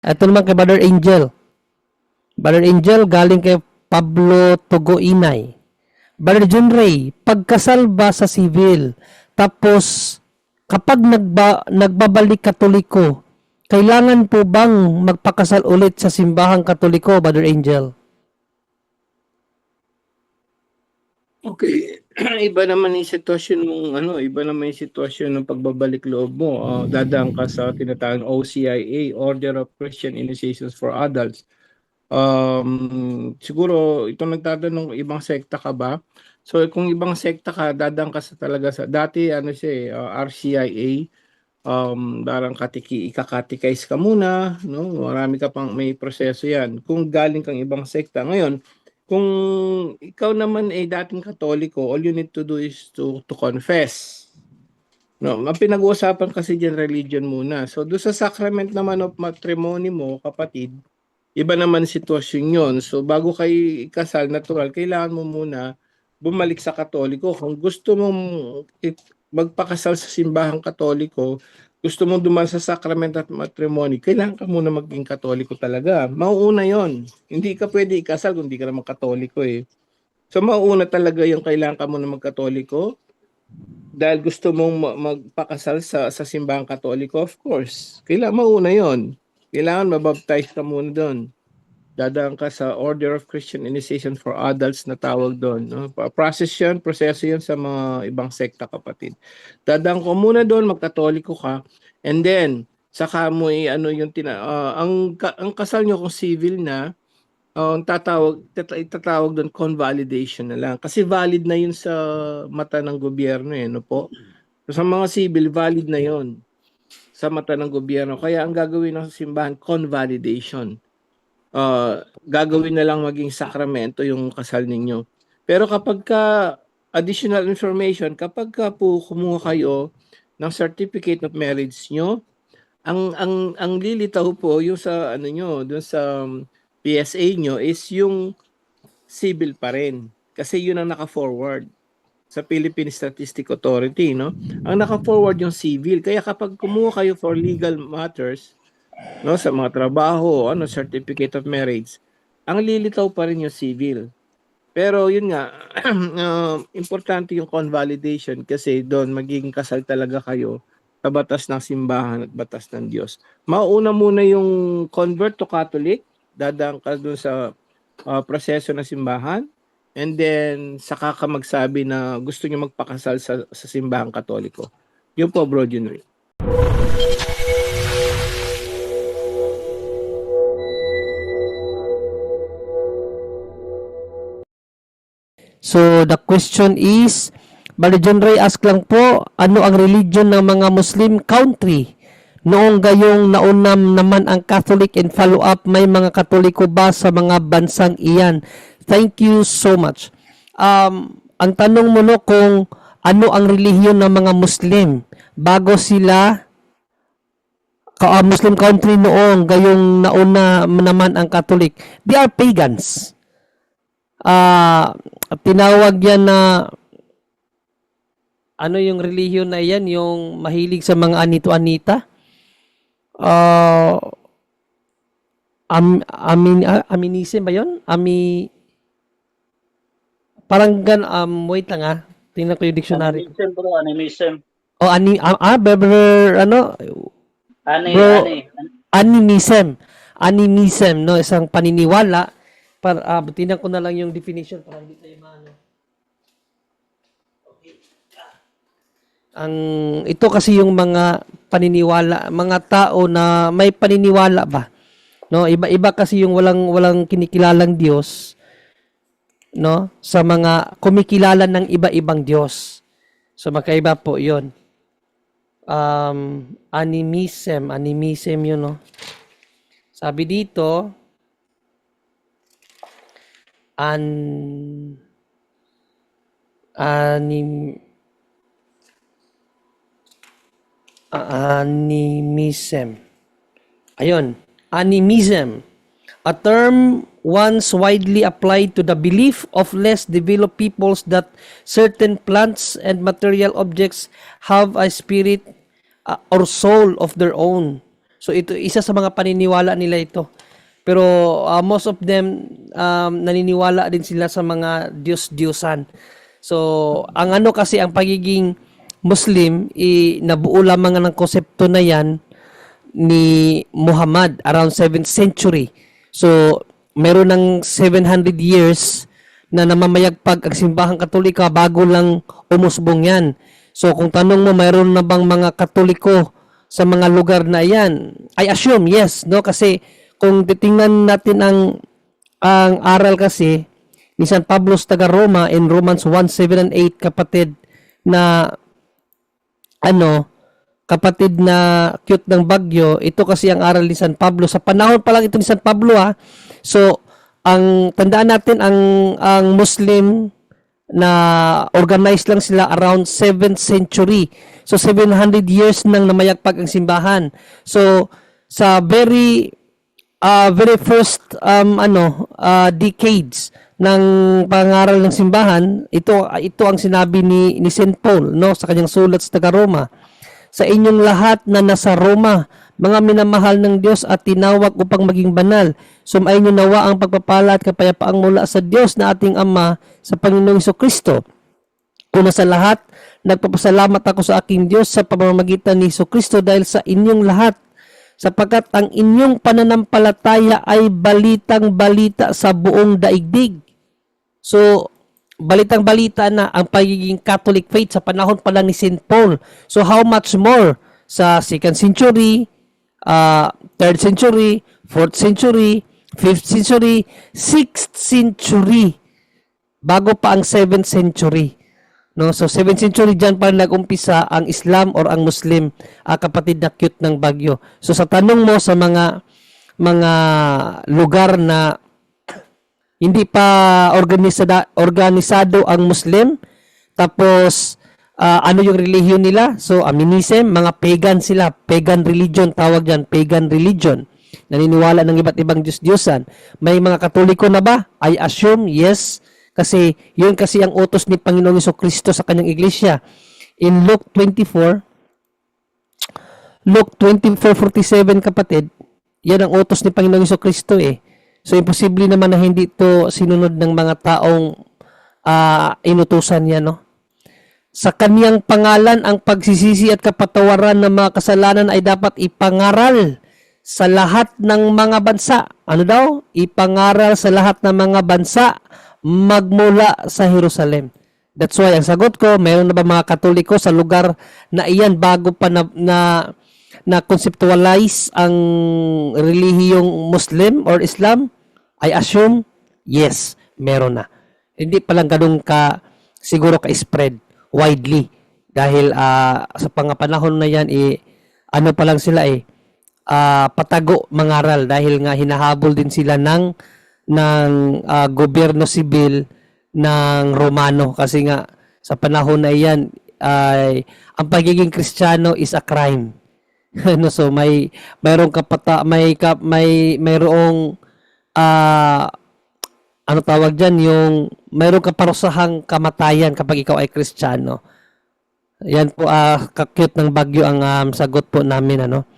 Ito naman kay Brother Angel. Brother Angel, galing kay Pablo Tugoinay. Brother John Ray, pagkasal ba sa civil? Tapos, kapag nagbabalik Katoliko, kailangan po bang magpakasal ulit sa simbahang Katoliko, Brother Angel? Okay. Iba naman yung sitwasyon mong iba naman yung sitwasyon ng pagbabalik loob mo. Dadaan ka sa tinatawag OCIA, Order of Christian Initiations for Adults. Siguro itong nagtatanong ibang sekta ka ba? So kung ibang sekta ka, dadaan ka sa talaga sa dati RCIA, parang ikakatikais ka muna, no? Marami ka pang may proseso 'yan. Kung galing kang ibang sekta ngayon, kung ikaw naman ay dating Katoliko, all you need to do is to confess. No, ang pinag-uusapan kasi diyan religion muna. So do sa sacrament naman of matrimony mo, kapatid, iba naman sitwasyon 'yon. So bago kayo ikasal, natural kailangan mo muna bumalik sa Katoliko. Kung gusto mong magpakasal sa simbahang Katoliko, gusto mong dumaan sa sacrament at matrimony, kailangan ka muna maging Katoliko talaga. Mauuna yon. Hindi ka pwede ikasal kung hindi ka naman Katoliko eh. So mauuna talaga yung kailangan ka muna magkatoliko dahil gusto mong magpakasal sa simbahang Katoliko, of course. Kailangan mauuna yon. Kailangan mabaptize ka muna doon. Dadaan ka sa Order of Christian Initiation for Adults na tawag doon. No? Process yun, proseso yun sa mga ibang sekta, kapatid. Dadaan ko muna doon, magkatoliko ka, and then, saka mo yung ang kasal nyo kung civil na, ang itatawag doon convalidation na lang. Kasi valid na yun sa mata ng gobyerno no po? So, sa mga civil, valid na yun sa mata ng gobyerno. Kaya ang gagawin ng simbahan, convalidation. Gagawin na lang maging sakramento yung kasal ninyo. Pero kapag additional information, kapag po kumuha kayo ng certificate of marriage nyo, ang lilitaw po yung sa nyo, doon sa PSA nyo is yung civil pa rin. Kasi yun ang naka-forward sa Philippine Statistic Authority, no? Ang naka-forward yung civil. Kaya kapag kumuha kayo for legal matters, no, sa mga trabaho, certificate of marriage, ang lilitaw pa rin yung civil. Pero yun nga, importante yung convalidation kasi doon magiging kasal talaga kayo sa batas ng simbahan at batas ng Diyos. Mauna muna yung convert to Catholic, dadaan ka doon sa proseso ng simbahan, and then saka ka magsabi na gusto niyo magpakasal sa simbahang Katoliko. Yun po, Bro Junry. So, the question is, Brother John Ray ask lang po, ano ang religion ng mga Muslim country? Noong gayong naunam naman ang Catholic and follow up, may mga Katoliko ba sa mga bansang iyan? Thank you so much. Ang tanong mo no kung ano ang relihiyon ng mga Muslim bago sila Muslim country noong gayong nauna naman ang Catholic. They are pagans. Tinawag yan na ano yung relihiyon na yan, yung mahilig sa mga anito-anita. Aminism ba yun? Parang wait lang tingnan ko yung dictionary. Animism bro, animism. Oh, animism, no? Isang paniniwala. Tingnan ko na lang yung definition para hindi tayo maano. Okay. Ito kasi yung mga paniniwala, mga tao na may paniniwala ba? No, iba kasi yung walang kinikilalang Diyos, no? Sa mga kumikilala ng iba-ibang Diyos. So magkaiba po 'yon. Animism yun, no? Sabi dito, animism. Ayun, animism, a term once widely applied to the belief of less developed peoples that certain plants and material objects have a spirit or soul of their own. So ito isa sa mga paniniwala nila ito. Pero most of them naniniwala din sila sa mga Diyos-Diyosan. So ang ano kasi ang pagiging Muslim nabuo lamang ng konsepto na yan ni Muhammad around 7th century. So meron ng 700 years na namamayagpag ang simbahang Katolika bago lang umusbong yan. So kung tanong mo mayroon na bang mga Katoliko sa mga lugar na yan, I assume yes, no? Kasi kung titingnan natin ang aral kasi ni San Pablo taga Roma in Romans 1:7 and 8, kapatid na cute ng bagyo, ito kasi ang aral ni San Pablo. Sa panahon pa lang ito ni San Pablo So ang tandaan natin ang Muslim na organized lang sila around 7th century. So 700 years nang namayagpag ang simbahan. So sa very first decades ng pangaral ng simbahan, ito ang sinabi ni St. Paul, no, sa kanyang sulat sa taga Roma. Sa inyong lahat na nasa Roma, mga minamahal ng Diyos at tinawag upang maging banal, sumainyo nawa ang pagpapala at kapayapaang mula sa Diyos na ating Ama sa Panginoong Jesucristo. Una sa lahat, nagpapasalamat ako sa aking Diyos sa pamamagitan ni Jesucristo dahil sa inyong lahat, sapagkat ang inyong pananampalataya ay balitang-balita sa buong daigdig. So, balitang-balita na ang pagiging Catholic faith sa panahon pa lang ni St. Paul. So, how much more sa 2nd century, 3rd century, 4th century, 5th century, 6th century, bago pa ang 7th century. No, so 7th century diyan pa nag-umpisa ang Islam or ang Muslim, kapatid na cute ng bagyo. So sa tanong mo sa mga lugar na hindi pa organisado ang Muslim, tapos ano yung relihiyon nila? So Aminism, mga pagan sila, pagan religion tawag diyan, pagan religion. Naniniwala ng iba't ibang Diyos-Diyosan. May mga Katoliko na ba? I assume yes. Kasi yun kasi ang utos ni Panginoong Jesucristo sa kanyang iglesia. In Luke 24:47 kapatid, yan ang utos ni Panginoong Jesucristo So imposible naman na hindi ito sinunod ng mga taong inutusan niya, no? Sa kaniyang pangalan ang pagsisisi at kapatawaran ng mga kasalanan ay dapat ipangaral sa lahat ng mga bansa. Ano daw? Ipangaral sa lahat ng mga bansa magmula sa Jerusalem. That's why ang sagot ko, mayroon na ba mga Katoliko sa lugar na iyan bago pa na conceptualize ang relihiyong Muslim or Islam? I assume yes, meron na. Hindi pa lang ganun siguro ka-spread widely dahil sa panahon na yan ano pa lang sila patago mangaral dahil nga hinahabol din sila ng gobyerno sibil ng Romano kasi nga sa panahon na iyan ay ang pagiging Kristiyano is a crime. No, so mayroong mayroong ano tawag diyan, yung mayroong kaparusahang kamatayan kapag ikaw ay Kristiyano. Yan po, ka-cute ng bagyo ang sagot po namin, ano.